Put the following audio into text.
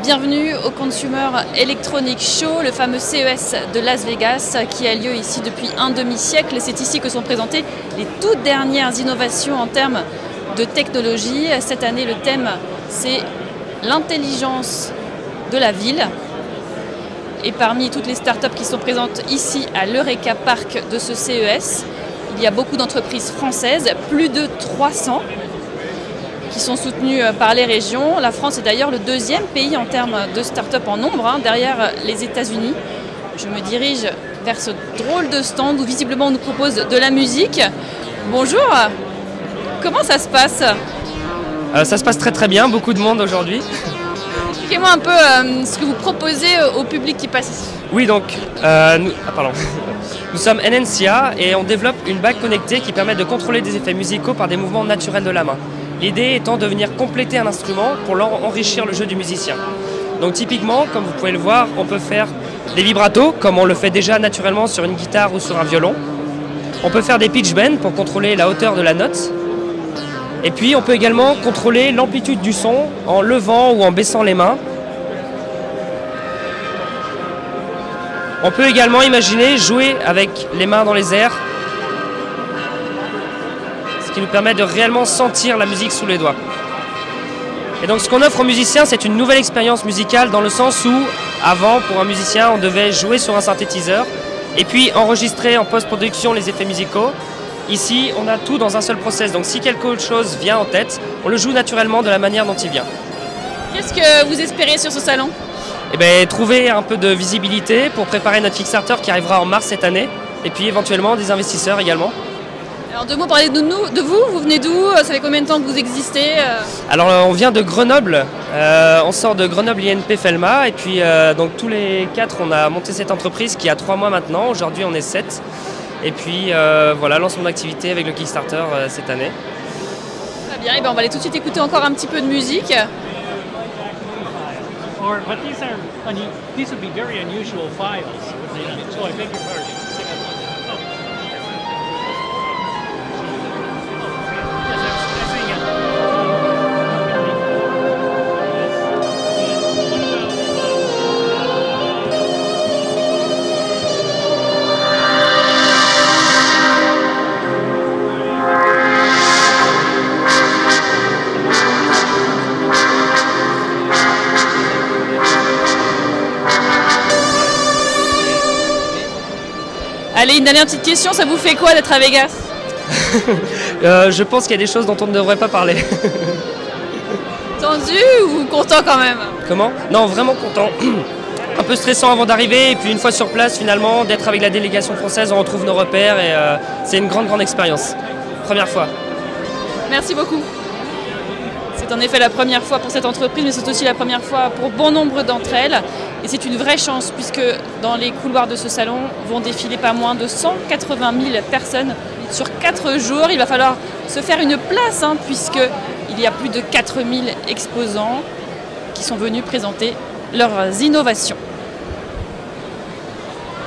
Bienvenue au Consumer Electronic Show, le fameux CES de Las Vegas qui a lieu ici depuis un demi-siècle. C'est ici que sont présentées les toutes dernières innovations en termes de technologie. Cette année, le thème, c'est l'intelligence de la ville. Et parmi toutes les startups qui sont présentes ici à l'Eureka Park de ce CES, il y a beaucoup d'entreprises françaises, plus de 300, qui sont soutenues par les régions. La France est d'ailleurs le deuxième pays en termes de start-up en nombre, derrière les États-Unis. Je me dirige vers ce drôle de stand où visiblement on nous propose de la musique. Bonjour, comment ça se passe? Ça se passe très très bien, beaucoup de monde aujourd'hui. Expliquez-moi un peu ce que vous proposez au public qui passe ici. Oui, donc nous sommes NNCA et on développe une bague connectée qui permet de contrôler des effets musicaux par des mouvements naturels de la main. L'idée étant de venir compléter un instrument pour enrichir le jeu du musicien. Donc typiquement, comme vous pouvez le voir, on peut faire des vibratos, comme on le fait déjà naturellement sur une guitare ou sur un violon. On peut faire des pitch bends pour contrôler la hauteur de la note. Et puis on peut également contrôler l'amplitude du son en levant ou en baissant les mains. On peut également imaginer jouer avec les mains dans les airs, ce qui nous permet de réellement sentir la musique sous les doigts. Et donc ce qu'on offre aux musiciens, c'est une nouvelle expérience musicale dans le sens où, avant, pour un musicien, on devait jouer sur un synthétiseur et puis enregistrer en post-production les effets musicaux. Ici, on a tout dans un seul process, donc si quelque chose vient en tête, on le joue naturellement de la manière dont il vient. Qu'est-ce que vous espérez sur ce salon? Eh bien, trouver un peu de visibilité pour préparer notre Kickstarter qui arrivera en mars cette année, et puis éventuellement des investisseurs également. Alors deux mots, parlez de vous, vous venez d'où? Ça fait combien de temps que vous existez? Alors on vient de Grenoble, on sort de Grenoble INP Felma, et puis donc tous les 4 on a monté cette entreprise qui a 3 mois maintenant, aujourd'hui on est 7. Et puis voilà, lancement d'activité avec le Kickstarter cette année. Très bien, et bien on va aller tout de suite écouter encore un petit peu de musique. But these would be very unusual files. So I beg your pardon. Allez, une dernière petite question, ça vous fait quoi d'être à Vegas? Je pense qu'il y a des choses dont on ne devrait pas parler. Tendu ou content quand même? Comment? Non, vraiment content. Un peu stressant avant d'arriver, et puis une fois sur place, finalement, d'être avec la délégation française, on retrouve nos repères, et c'est une grande expérience. Première fois. Merci beaucoup. C'est en effet la première fois pour cette entreprise, mais c'est aussi la première fois pour bon nombre d'entre elles. Et c'est une vraie chance, puisque dans les couloirs de ce salon vont défiler pas moins de 180 000 personnes sur 4 jours. Il va falloir se faire une place, puisqu'il y a plus de 4 000 exposants qui sont venus présenter leurs innovations.